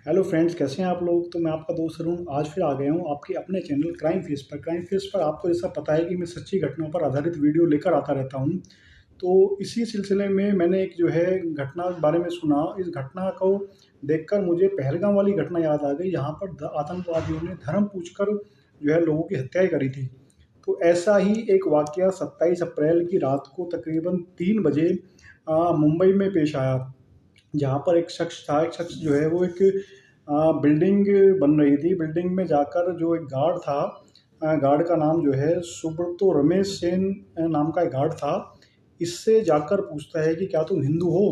Hello friends, कैसे हैं आप लोग। तो मैं आपका दोस्त अरुण आज फिर आ गया हूँ आपके अपने चैनल क्राइम फेस पर आपको जैसा पता है कि मैं सच्ची घटनाओं पर आधारित वीडियो लेकर आता रहता हूँ। तो इसी सिलसिले में मैंने एक जो है घटना के बारे में सुना। इस घटना को देखकर मुझे पहलगाम वाली घटना याद आ गई, यहाँ पर आतंकवादियों ने धर्म पूछकर जो है लोगों की हत्याएं करी थी। तो ऐसा ही एक वाकया 27 अप्रैल की रात को तकरीबन 3 बजे मुंबई में पेश आया, जहाँ पर एक शख्स था। एक शख्स जो है वो एक बिल्डिंग बन रही थी। बिल्डिंग में जाकर जो एक गार्ड था, गार्ड का नाम जो है सुब्रतो रमेश सेन नाम का एक गार्ड था। इससे जाकर पूछता है कि क्या तुम हिंदू हो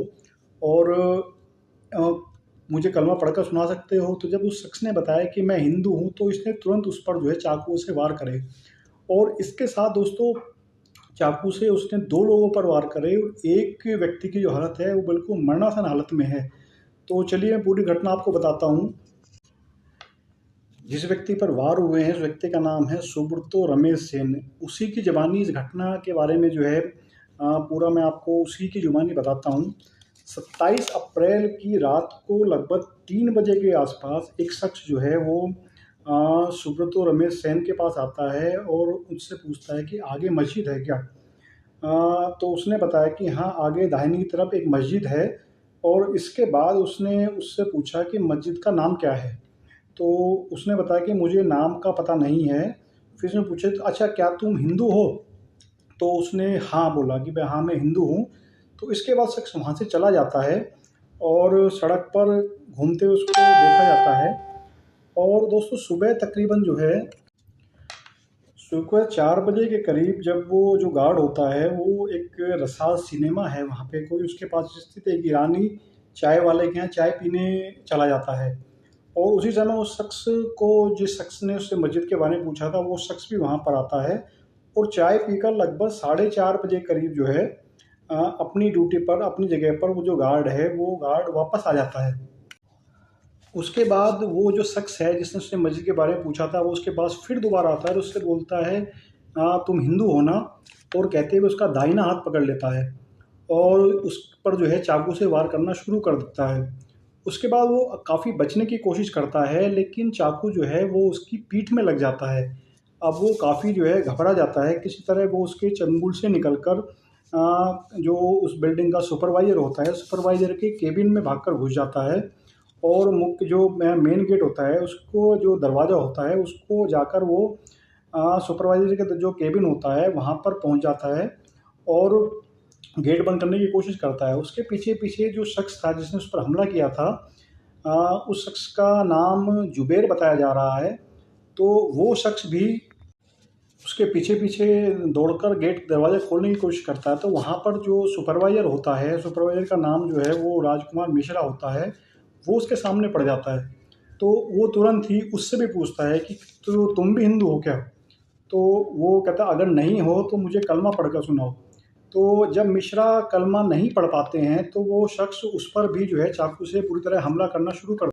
और अ, मुझे कलमा पढ़कर सुना सकते हो। तो जब उस शख्स ने बताया कि मैं हिंदू हूँ, तो इसने तुरंत उस पर जो है चाकुओं से वार करे। और इसके साथ दोस्तों, चाकू से उसने 2 लोगों पर वार करे और एक व्यक्ति की जो हालत है वो बिल्कुल मरणासन हालत में है। तो चलिए मैं पूरी घटना आपको बताता हूँ। जिस व्यक्ति पर वार हुए हैं उस व्यक्ति का नाम है सुब्रतो रमेश सेन। उसी की ज़बानी इस घटना के बारे में जो है पूरा मैं आपको उसी की ज़ुबानी बताता हूँ। 27 अप्रैल की रात को लगभग 3 बजे के आसपास एक शख्स जो है वो सुब्रतो रमेश सेन के पास आता है और उससे पूछता है कि आगे मस्जिद है क्या। तो उसने बताया कि हाँ, आगे दाहिनी तरफ एक मस्जिद है। और इसके बाद उसने उससे पूछा कि मस्जिद का नाम क्या है। तो उसने बताया कि मुझे नाम का पता नहीं है। फिर उसने पूछा तो अच्छा, क्या तुम हिंदू हो? तो उसने हाँ बोला कि भाई हाँ, मैं हिंदू हूँ। तो इसके बाद शख्स वहाँ से चला जाता है और सड़क पर घूमते हुए उसको देखा जाता है। और दोस्तों, सुबह तकरीबन जो है सुबह 4 बजे के करीब, जब वो जो गार्ड होता है वो एक रसाल सिनेमा है वहाँ पे कोई उसके पास स्थित एक ईरानी चाय वाले के यहाँ चाय पीने चला जाता है। और उसी समय उस शख्स को, जिस शख्स ने उससे मस्जिद के बारे में पूछा था, वो शख्स भी वहाँ पर आता है और चाय पीकर लगभग 4:30 बजे करीब जो है अपनी ड्यूटी पर, अपनी जगह पर वो जो गार्ड है वो गार्ड वापस आ जाता है। उसके बाद वो जो शख्स है जिसने उससे मस्जिद के बारे में पूछा था, वो उसके पास फिर दोबारा आता है और उससे बोलता है तुम हिंदू हो ना? और कहते हुए उसका दाहिना हाथ पकड़ लेता है और उस पर जो है चाकू से वार करना शुरू कर देता है। उसके बाद वो काफ़ी बचने की कोशिश करता है, लेकिन चाकू जो है वो उसकी पीठ में लग जाता है। अब वो काफ़ी जो है घबरा जाता है। किसी तरह वो उसके चंगुल से निकलकर जो उस बिल्डिंग का सुपरवाइज़र होता है, सुपरवाइज़र के केबिन में भागकर घुस जाता है। और मुख्य जो मेन गेट होता है, उसको जो दरवाज़ा होता है उसको जाकर वो सुपरवाइज़र के जो केबिन होता है वहाँ पर पहुँच जाता है और गेट बंद करने की कोशिश करता है। उसके पीछे-पीछे जो शख्स था जिसने उस पर हमला किया था, उस शख्स का नाम जुबैर बताया जा रहा है। तो वो शख्स भी उसके पीछे-पीछे दौड़कर गेट दरवाज़ा खोलने की कोशिश करता है। तो वहाँ पर जो सुपरवाइज़र होता है, सुपरवाइज़र का नाम जो है वो राजकुमार मिश्रा होता है, वो उसके सामने पड़ जाता है। तो वो तुरंत ही उससे भी पूछता है कि तो तुम भी हिंदू हो क्या? तो वो कहता है अगर नहीं हो तो मुझे कलमा पढ़कर सुनाओ। तो जब मिश्रा कलमा नहीं पढ़ पाते हैं तो वो शख्स उस पर भी जो है चाकू से पूरी तरह हमला करना शुरू कर।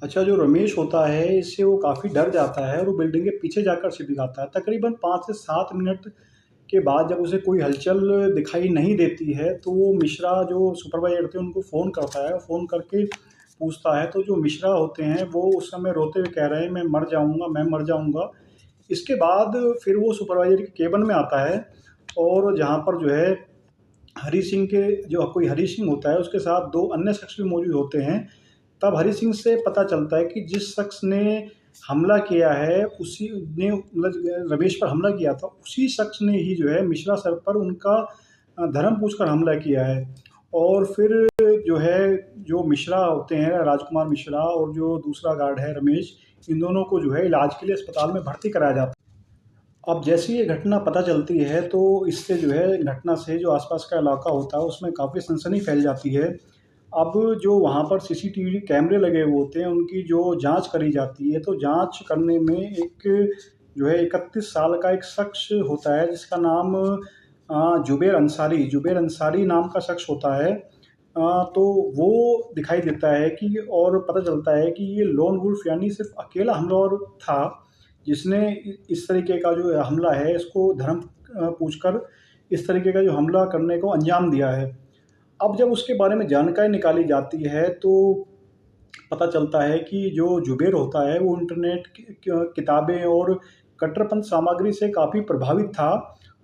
अच्छा, जो रमेश होता है इससे वो काफ़ी डर जाता है और वो बिल्डिंग के पीछे जाकर छिप जाता है। तकरीबन 5 से 7 मिनट के बाद जब उसे कोई हलचल दिखाई नहीं देती है, तो वो मिश्रा जो सुपरवाइज़र थे उनको फ़ोन करता है। फ़ोन करके पूछता है, तो जो मिश्रा होते हैं वो उस समय रोते हुए कह रहे हैं, मैं मर जाऊँगा, मैं मर जाऊँगा। इसके बाद फिर वो सुपरवाइज़र के केबिन में आता है और जहाँ पर जो है हरी सिंह के जो कोई हरी सिंह होता है उसके साथ 2 अन्य शख्स भी मौजूद होते हैं। तब हरी सिंह से पता चलता है कि जिस शख्स ने हमला किया है, उसी ने मतलब रमेश पर हमला किया था, उसी शख्स ने ही जो है मिश्रा सर पर उनका धर्म पूछकर हमला किया है। और फिर जो है, जो मिश्रा होते हैं, राजकुमार मिश्रा, और जो दूसरा गार्ड है रमेश, इन दोनों को जो है इलाज के लिए अस्पताल में भर्ती कराया जाता है। अब जैसे ही ये घटना पता चलती है तो इससे जो है घटना से जो आसपास का इलाका होता है उसमें काफ़ी सनसनी फैल जाती है। अब जो वहाँ पर सीसीटीवी कैमरे लगे हुए होते हैं उनकी जो जांच करी जाती है, तो जांच करने में एक जो है 31 साल का एक शख्स होता है जिसका नाम जुबैर अंसारी नाम का शख्स होता है। तो वो दिखाई देता है कि, और पता चलता है कि ये लोन वुल्फ यानी सिर्फ अकेला हमलावर था जिसने इस तरीके का जो हमला है इसको धर्म पूछकर इस तरीके का जो हमला करने को अंजाम दिया है। अब जब उसके बारे में जानकारी निकाली जाती है तो पता चलता है कि जो जुबेर होता है वो इंटरनेट किताबें और कट्टरपंथ सामग्री से काफ़ी प्रभावित था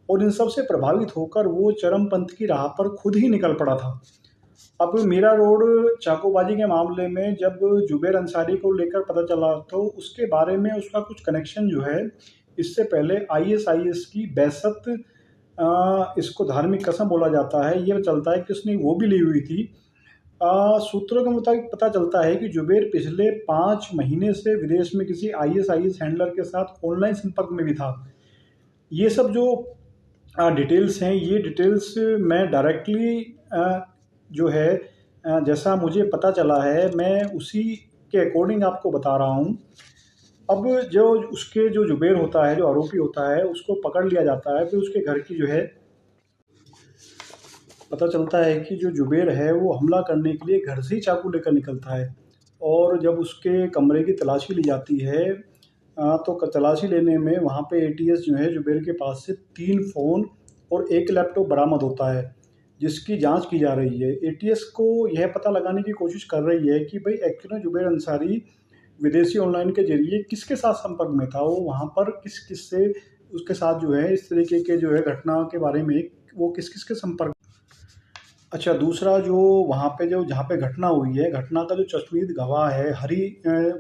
और इन सब से प्रभावित होकर वो चरमपंथ की राह पर खुद ही निकल पड़ा था। अब मीरा रोड चाकूबाजी के मामले में जब जुबेर अंसारी को लेकर पता चला तो उसके बारे में उसका कुछ कनेक्शन जो है इससे पहले आईएसआईएस की बैसत, इसको धार्मिक कसम बोला जाता है, ये चलता है कि उसने वो भी ली हुई थी। सूत्रों के मुताबिक पता चलता है कि जुबेर पिछले 5 महीने से विदेश में किसी आईएसआईएस हैंडलर के साथ ऑनलाइन संपर्क में भी था। ये सब जो डिटेल्स हैं, ये डिटेल्स मैं डायरेक्टली जो है जैसा मुझे पता चला है मैं उसी के अकॉर्डिंग आपको बता रहा हूँ। अब जो उसके जो जुबेर होता है, जो आरोपी होता है, उसको पकड़ लिया जाता है। फिर उसके घर की जो है पता चलता है कि जो जुबेर है वो हमला करने के लिए घर से ही चाकू लेकर निकलता है और जब उसके कमरे की तलाशी ली जाती है तो तलाशी लेने में वहाँ पे एटीएस जो है जुबेर के पास से 3 फ़ोन और 1 लैपटॉप बरामद होता है, जिसकी जांच की जा रही है। एटीएस को यह पता लगाने की कोशिश कर रही है कि भाई एक्चुअल में जुबेर अंसारी विदेशी ऑनलाइन के ज़रिए किसके साथ संपर्क में था, वो वहाँ पर किस-किस से उसके साथ जो है इस तरीके के जो है घटना के बारे में वो किस-किस के संपर्क। अच्छा, दूसरा जो वहाँ पे जो जहाँ पे घटना हुई है, घटना का जो चश्मदीद गवाह है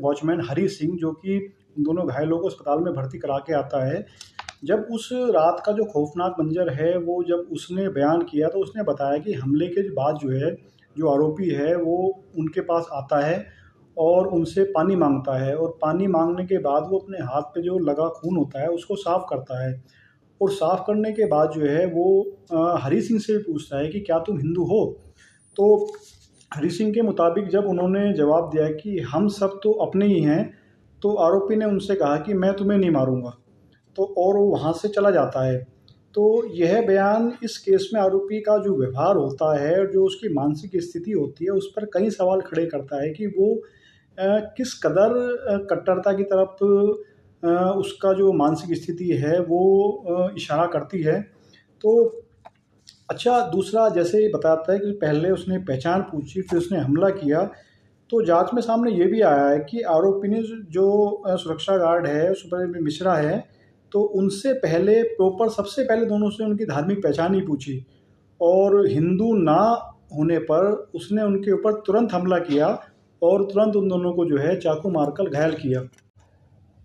वॉचमैन हरी सिंह, जो कि उन दोनों घायलों को अस्पताल में भर्ती करा के आता है। जब उस रात का जो खौफनाक मंज़र है, वो जब उसने बयान किया तो उसने बताया कि हमले के बाद जो है, जो आरोपी है वो उनके पास आता है और उनसे पानी माँगता है और पानी माँगने के बाद वो अपने हाथ पे जो लगा खून होता है उसको साफ़ करता है और साफ़ करने के बाद जो है वो हरी सिंह से पूछता है कि क्या तुम हिंदू हो? तो हरी सिंह के मुताबिक जब उन्होंने जवाब दिया कि हम सब तो अपने ही हैं, तो आरोपी ने उनसे कहा कि मैं तुम्हें नहीं मारूँगा। तो और वो वहाँ से चला जाता है। तो यह बयान इस केस में आरोपी का जो व्यवहार होता है, जो उसकी मानसिक स्थिति होती है, उस पर कई सवाल खड़े करता है कि वो किस कदर कट्टरता की तरफ उसका जो मानसिक स्थिति है वो इशारा करती है। तो अच्छा, दूसरा जैसे ये बताता है कि पहले उसने पहचान पूछी, फिर उसने हमला किया। तो जाँच में सामने ये भी आया है कि आरोपी ने जो सुरक्षा गार्ड है, सुब्रत मिश्रा है, तो उनसे पहले सबसे पहले दोनों से उनकी धार्मिक पहचान ही पूछी और हिंदू ना होने पर उसने उनके ऊपर तुरंत हमला किया और तुरंत उन दोनों को जो है चाकू मारकर घायल किया।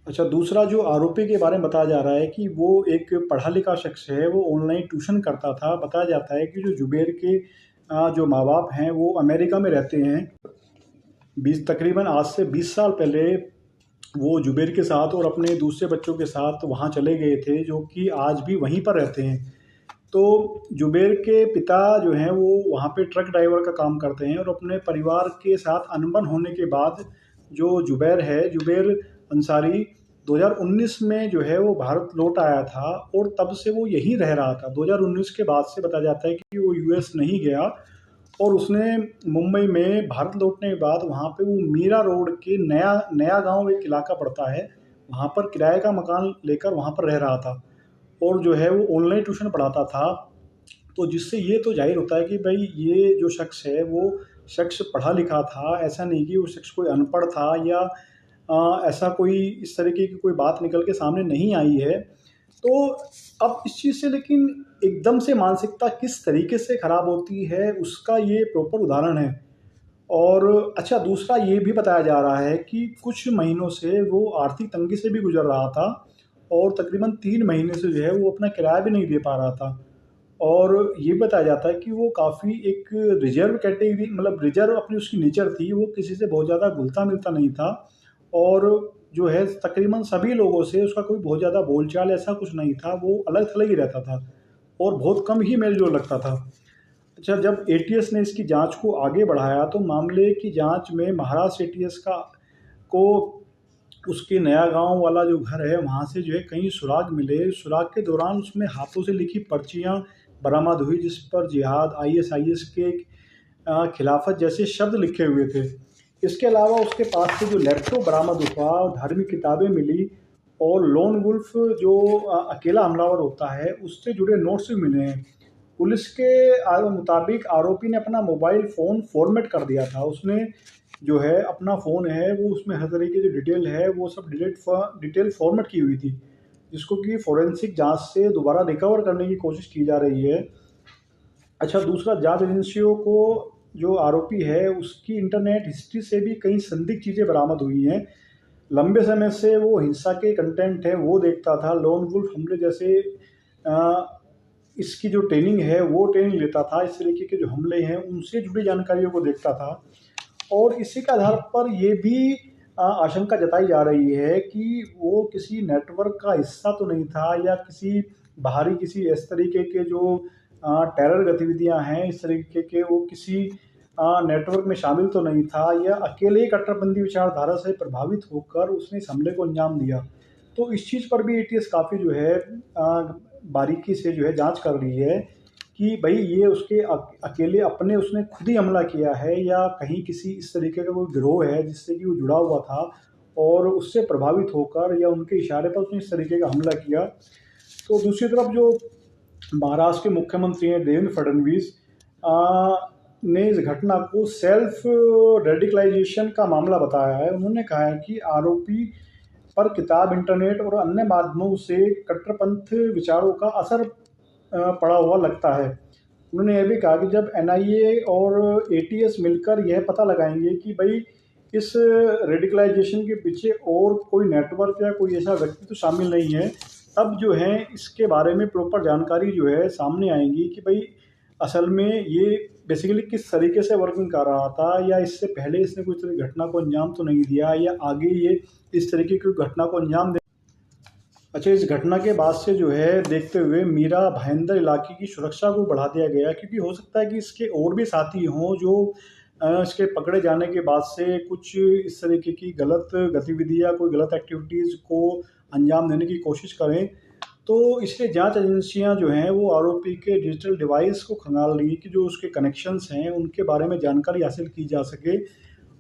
अच्छा, दूसरा जो आरोपी के बारे में बताया जा रहा है कि वो एक पढ़ा-लिखा शख्स है, वो ऑनलाइन ट्यूशन करता था। बताया जाता है कि जो जुबेर के जो माँ-बाप हैं, वो अमेरिका में रहते हैं। तकरीबन आज से 20 साल पहले वो जुबेर के साथ और अपने दूसरे बच्चों के साथ वहाँ चले गए थे, जो कि आज भी वहीं पर रहते हैं। तो जुबेर के पिता जो हैं, वो वहाँ पे ट्रक ड्राइवर का काम करते हैं और अपने परिवार के साथ अनबन होने के बाद जो जुबेर अंसारी 2019 में जो है वो भारत लौट आया था और तब से वो यहीं रह रहा था। 2019 के बाद से बताया जाता है कि वो यूएस नहीं गया और उसने मुंबई में भारत लौटने के बाद वहाँ पे वो मीरा रोड के नया नया गाँव एक इलाका पड़ता है, वहाँ पर किराए का मकान लेकर वहाँ पर रह रहा था और जो है वो ऑनलाइन ट्यूशन पढ़ाता था। तो जिससे ये तो ज़ाहिर होता है कि भई ये जो शख्स है वो शख्स पढ़ा लिखा था, ऐसा नहीं कि वो शख्स कोई अनपढ़ था या ऐसा कोई इस तरीके की कोई बात निकल के सामने नहीं आई है। तो अब इस चीज़ से लेकिन एकदम से मानसिकता किस तरीके से ख़राब होती है, उसका ये प्रॉपर उदाहरण है। और अच्छा, दूसरा ये भी बताया जा रहा है कि कुछ महीनों से वो आर्थिक तंगी से भी गुज़र रहा था और तकरीबन 3 महीने से जो है वो अपना किराया भी नहीं दे पा रहा था। और ये बताया जाता है कि वो काफ़ी एक रिज़र्व कैटेगरी, मतलब रिज़र्व अपनी उसकी नेचर थी, वो किसी से बहुत ज़्यादा घुलता-मिलता नहीं था और जो है तकरीबन सभी लोगों से उसका कोई बहुत ज़्यादा बोलचाल ऐसा कुछ नहीं था, वो अलग-थलग ही रहता था और बहुत कम ही मेल-जोल रखता था। अच्छा, जब एटीएस ने इसकी जाँच को आगे बढ़ाया तो मामले की जाँच में महाराष्ट्र एटीएस को उसके नया गाँव वाला जो घर है वहाँ से जो है कई सुराग मिले। सुराग के दौरान उसमें हाथों से लिखी पर्चियाँ बरामद हुई जिस पर जिहाद, आईएसआईएस के खिलाफत जैसे शब्द लिखे हुए थे। इसके अलावा उसके पास से जो लैपटॉप बरामद हुआ, धार्मिक किताबें मिली और लोन वुल्फ जो अकेला हमलावर होता है उससे जुड़े नोट्स भी मिले हैं। पुलिस के मुताबिक आरोपी ने अपना मोबाइल फ़ोन फ़ॉर्मेट कर दिया था। उसने जो है अपना फ़ोन है वो उसमें हर तरीके की जो डिटेल है वो सब डिटेल फॉर्मेट की हुई थी, जिसको कि फोरेंसिक जांच से दोबारा रिकवर करने की कोशिश की जा रही है। अच्छा, दूसरा, जांच एजेंसियों को जो आरोपी है उसकी इंटरनेट हिस्ट्री से भी कई संदिग्ध चीज़ें बरामद हुई हैं। लंबे समय से वो हिंसा के कंटेंट है वो देखता था, लोन वुल्फ हमले जैसे इसकी जो ट्रेनिंग है वो ट्रेनिंग लेता था, इस तरीके के जो हमले हैं उनसे जुड़ी जानकारियों को देखता था। और इसी के आधार पर ये भी आशंका जताई जा रही है कि वो किसी नेटवर्क का हिस्सा तो नहीं था, या किसी बाहरी किसी इस तरीके के जो टेरर गतिविधियां हैं इस तरीके के वो किसी नेटवर्क में शामिल तो नहीं था, या अकेले ही कट्टरपंथी विचारधारा से प्रभावित होकर उसने इस हमले को अंजाम दिया। तो इस चीज़ पर भी एटीएस काफ़ी जो है बारीकी से जो है जांच कर रही है कि भाई ये उसके अकेले अपने उसने खुद ही हमला किया है, या कहीं किसी इस तरीके का कोई गिरोह है जिससे कि वो जुड़ा हुआ था और उससे प्रभावित होकर या उनके इशारे पर उसने इस तरीके का हमला किया। तो दूसरी तरफ जो महाराष्ट्र के मुख्यमंत्री हैं देवेंद्र फडणवीस ने इस घटना को सेल्फ रेडिकलाइजेशन का मामला बताया है। उन्होंने कहा है कि आरोपी पर किताब, इंटरनेट और अन्य माध्यमों से कट्टरपंथ विचारों का असर पड़ा हुआ लगता है। उन्होंने यह भी कहा कि जब एनआईए और एटीएस मिलकर यह पता लगाएंगे कि भाई इस रेडिकलाइजेशन के पीछे और कोई नेटवर्क या कोई ऐसा व्यक्ति तो शामिल नहीं है, तब जो है इसके बारे में प्रॉपर जानकारी जो है सामने आएगी कि भाई असल में ये बेसिकली किस तरीके से वर्किंग कर रहा था, या इससे पहले इसने कोई तरह घटना को अंजाम तो नहीं दिया, या आगे ये इस तरीके की घटना को अंजाम दे। अच्छा, इस घटना के बाद से जो है देखते हुए मीरा भाईंदर इलाके की सुरक्षा को बढ़ा दिया गया, क्योंकि हो सकता है कि इसके और भी साथी हों जो इसके पकड़े जाने के बाद से कुछ इस तरीके की गलत गतिविधि या कोई गलत एक्टिविटीज़ को अंजाम देने की कोशिश करें। तो इसलिए जांच एजेंसियां जो हैं वो आरोपी के डिजिटल डिवाइस को खंगाल रही है कि जो उसके कनेक्शंस हैं उनके बारे में जानकारी हासिल की जा सके,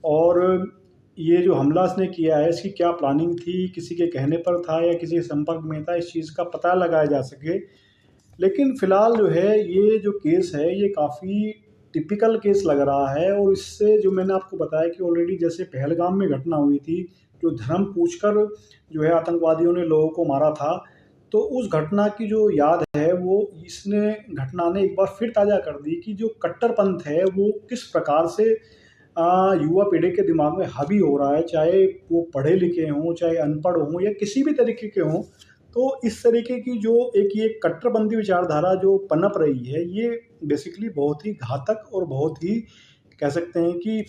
और ये जो हमला इसने किया है इसकी क्या प्लानिंग थी, किसी के कहने पर था या किसी के संपर्क में था, इस चीज़ का पता लगाया जा सके। लेकिन फ़िलहाल जो है ये जो केस है ये काफ़ी टिपिकल केस लग रहा है, और इससे जो मैंने आपको बताया कि ऑलरेडी जैसे पहलगाम में घटना हुई थी, जो धर्म पूछकर जो है आतंकवादियों ने लोगों को मारा था, तो उस घटना की जो याद है वो इसने घटना ने एक बार फिर ताज़ा कर दी कि जो कट्टरपंथ है वो किस प्रकार से युवा पीढ़ी के दिमाग में हावी हो रहा है, चाहे वो पढ़े लिखे हों, चाहे अनपढ़ हों, या किसी भी तरीके के हों। तो इस तरीके की जो एक ये कट्टरपंथी विचारधारा जो पनप रही है, ये बेसिकली बहुत ही घातक और बहुत ही कह सकते हैं कि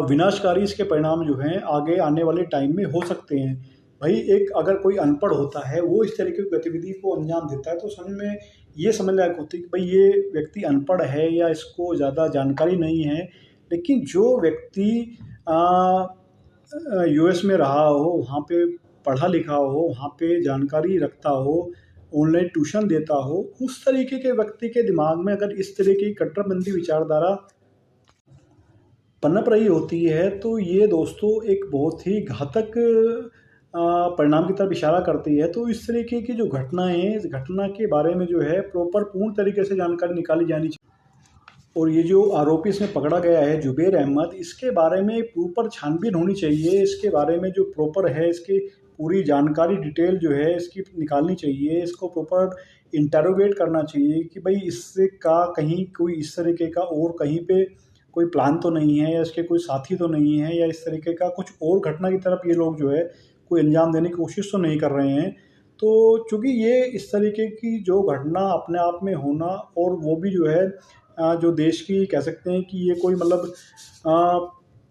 विनाशकारी इसके परिणाम जो हैं आगे आने वाले टाइम में हो सकते हैं। भाई एक अगर कोई अनपढ़ होता है वो इस तरीके की गतिविधि को अंजाम देता है, तो समझ में ये समझ लायक होती है कि भाई ये व्यक्ति अनपढ़ है या इसको ज़्यादा जानकारी नहीं है। लेकिन जो व्यक्ति यूएस में रहा हो, वहाँ पे पढ़ा लिखा हो, वहाँ पे जानकारी रखता हो, ऑनलाइन ट्यूशन देता हो, उस तरीके के व्यक्ति के दिमाग में अगर इस तरह की कट्टरपंथी विचारधारा पनप रही होती है, तो ये दोस्तों एक बहुत ही घातक परिणाम की तरफ इशारा करती है। तो इस तरीके की जो घटनाएँ हैं, इस घटना के बारे में जो है प्रॉपर पूर्ण तरीके से जानकारी निकाली जानी चाहिए। और ये जो आरोपी इसमें पकड़ा गया है जुबैर अहमद, इसके बारे में प्रॉपर छानबीन होनी चाहिए, इसके बारे में जो प्रॉपर है इसकी पूरी जानकारी डिटेल जो है इसकी निकालनी चाहिए, इसको प्रॉपर इंटरोगेट करना चाहिए कि भाई इससे का कहीं कोई इस तरीके का और कहीं पे कोई प्लान तो नहीं है, या इसके कोई साथी तो नहीं है, या इस तरीके का कुछ और घटना की तरफ ये लोग जो है कोई अंजाम देने की कोशिश तो नहीं कर रहे हैं। तो चूँकि ये इस तरीके की जो घटना अपने आप में होना, और वो भी जो है जो देश की कह सकते हैं कि ये कोई मतलब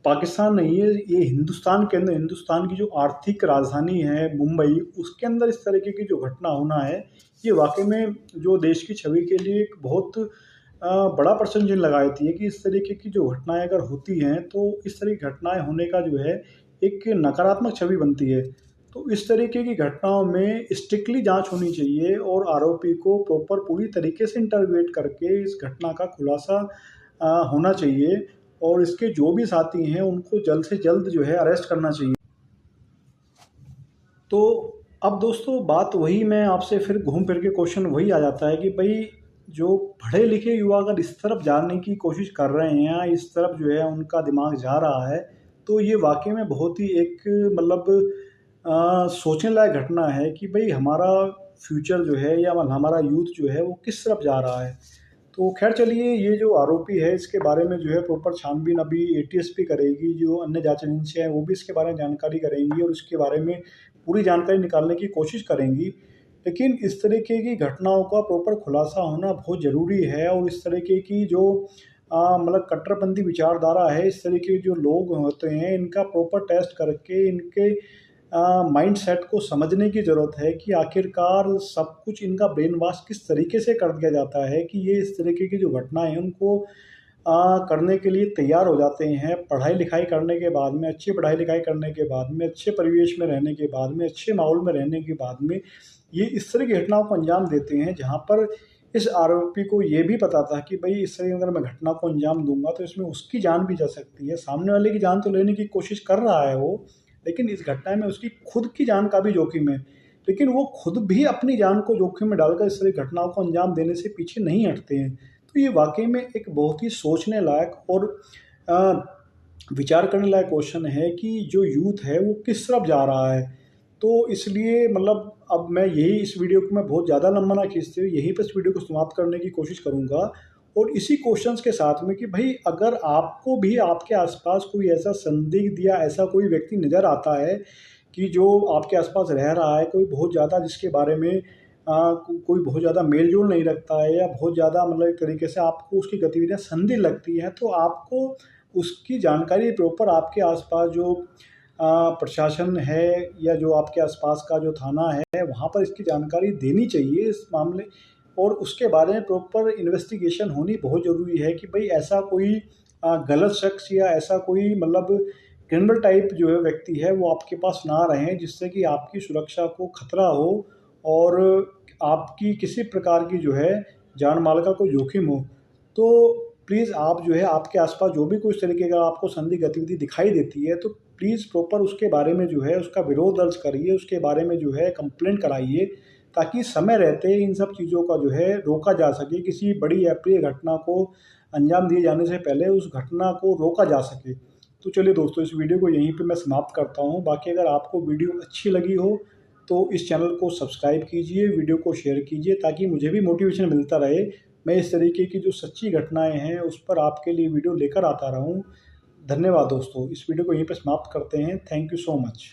पाकिस्तान नहीं है, ये हिंदुस्तान के अंदर, हिंदुस्तान की जो आर्थिक राजधानी है मुंबई, उसके अंदर इस तरीके की जो घटना होना है, ये वाकई में जो देश की छवि के लिए एक बहुत बड़ा प्रश्न चिन्ह लगा देती है कि इस तरीके की जो घटनाएं अगर होती हैं तो इस तरह की घटनाएं होने का जो है एक नकारात्मक छवि बनती है। तो इस तरीके की घटनाओं में स्ट्रिक्टली जांच होनी चाहिए, और आरोपी को प्रॉपर पूरी तरीके से इंटरोगेट करके इस घटना का खुलासा होना चाहिए, और इसके जो भी साथी हैं उनको जल्द से जल्द जो है अरेस्ट करना चाहिए। तो अब दोस्तों बात वही, मैं आपसे फिर घूम फिर के क्वेश्चन वही आ जाता है कि भाई जो पढ़े लिखे युवा अगर इस तरफ जाने की कोशिश कर रहे हैं, इस तरफ जो है उनका दिमाग जा रहा है, तो ये वाक़ई में बहुत ही एक मतलब सोचने लायक घटना है कि भई हमारा फ्यूचर जो है या हमारा यूथ जो है वो किस तरफ जा रहा है। तो ख़ैर चलिए, ये जो आरोपी है इसके बारे में जो है प्रॉपर छानबीन अभी एटीएसपी करेगी, जो अन्य जाँच एजेंसियाँ हैं वो भी इसके बारे में जानकारी करेंगी और इसके बारे में पूरी जानकारी निकालने की कोशिश करेंगी। लेकिन इस तरीके की घटनाओं का प्रॉपर खुलासा होना बहुत ज़रूरी है और इस तरीके की जो मतलब कट्टरपंथी विचारधारा है, इस तरीके के जो लोग होते हैं, इनका प्रॉपर टेस्ट करके इनके माइंडसेट को समझने की ज़रूरत है कि आखिरकार सब कुछ इनका ब्रेन वॉश किस तरीके से कर दिया जाता है कि ये इस तरीके की जो घटनाएँ हैं उनको करने के लिए तैयार हो जाते हैं। पढ़ाई-लिखाई करने के बाद में, अच्छी पढ़ाई-लिखाई करने के बाद में, अच्छे परिवेश में रहने के बाद में, अच्छे माहौल में रहने के बाद में, ये इस तरह की घटनाओं को अंजाम देते हैं, जहाँ पर इस आरोपी को ये भी पता था कि भई इस तरह अगर मैं घटना को अंजाम दूँगा तो इसमें उसकी जान भी जा सकती है। सामने वाले की जान तो लेने की कोशिश कर रहा है वो, लेकिन इस घटना में उसकी खुद की जान का भी जोखिम है। लेकिन वो खुद भी अपनी जान को जोखिम में डालकर इस तरह की घटनाओं को अंजाम देने से पीछे नहीं हटते हैं। तो ये वाक़ई में एक बहुत ही सोचने लायक और अ, विचार करने लायक क्वेश्चन है कि जो यूथ है वो किस तरफ जा रहा है। तो इसलिए मतलब अब मैं यही इस वीडियो को मैं बहुत ज़्यादा लंबा ना खींचते हुए यहीं पे इस वीडियो को समाप्त करने की कोशिश करूँगा और इसी क्वेश्चन्स के साथ में कि भई अगर आपको भी आपके आस-पास कोई ऐसा संदिग्ध या ऐसा कोई व्यक्ति नज़र आता है कि जो आपके आस-पास रह रहा है, कोई बहुत ज़्यादा जिसके बारे में कोई बहुत ज़्यादा मेल-जोल नहीं रखता है या बहुत ज़्यादा मतलब एक तरीके से आपको उसकी गतिविधियाँ संदिग्ध लगती हैं, तो आपको उसकी जानकारी प्रॉपर आपके आस-पास जो प्रशासन है या जो आपके आस-पास का जो थाना है, वहाँ पर इसकी जानकारी देनी चाहिए इस मामले और उसके बारे में प्रॉपर इन्वेस्टिगेशन होनी बहुत ज़रूरी है कि भई ऐसा कोई गलत शख्स या ऐसा कोई मतलब क्रिमिनल टाइप जो है व्यक्ति है, वो आपके पास ना रहें, जिससे कि आपकी सुरक्षा को खतरा हो और आपकी किसी प्रकार की जो है जान-माल का कोई जोखिम हो। तो प्लीज़ आप जो है आपके आस-पास जो भी कोई इस तरीके का आपको संदिग्ध गतिविधि दिखाई देती है, तो प्लीज़ प्रॉपर उसके बारे में जो है उसका विरोध दर्ज करिए, उसके बारे में जो है कंप्लेंट कराइए, ताकि समय रहते इन सब चीज़ों का जो है रोका जा सके। किसी बड़ी अप्रिय घटना को अंजाम दिए जाने से पहले उस घटना को रोका जा सके। तो चलिए दोस्तों, इस वीडियो को यहीं पे मैं समाप्त करता हूँ। बाकी अगर आपको वीडियो अच्छी लगी हो, तो इस चैनल को सब्सक्राइब कीजिए, वीडियो को शेयर कीजिए ताकि मुझे भी मोटिवेशन मिलता रहे। मैं इस तरीके की जो सच्ची घटनाएँ हैं, उस पर आपके लिए वीडियो लेकर आता रहूँ। धन्यवाद दोस्तों, इस वीडियो को यहीं पे समाप्त करते हैं। Thank you so much.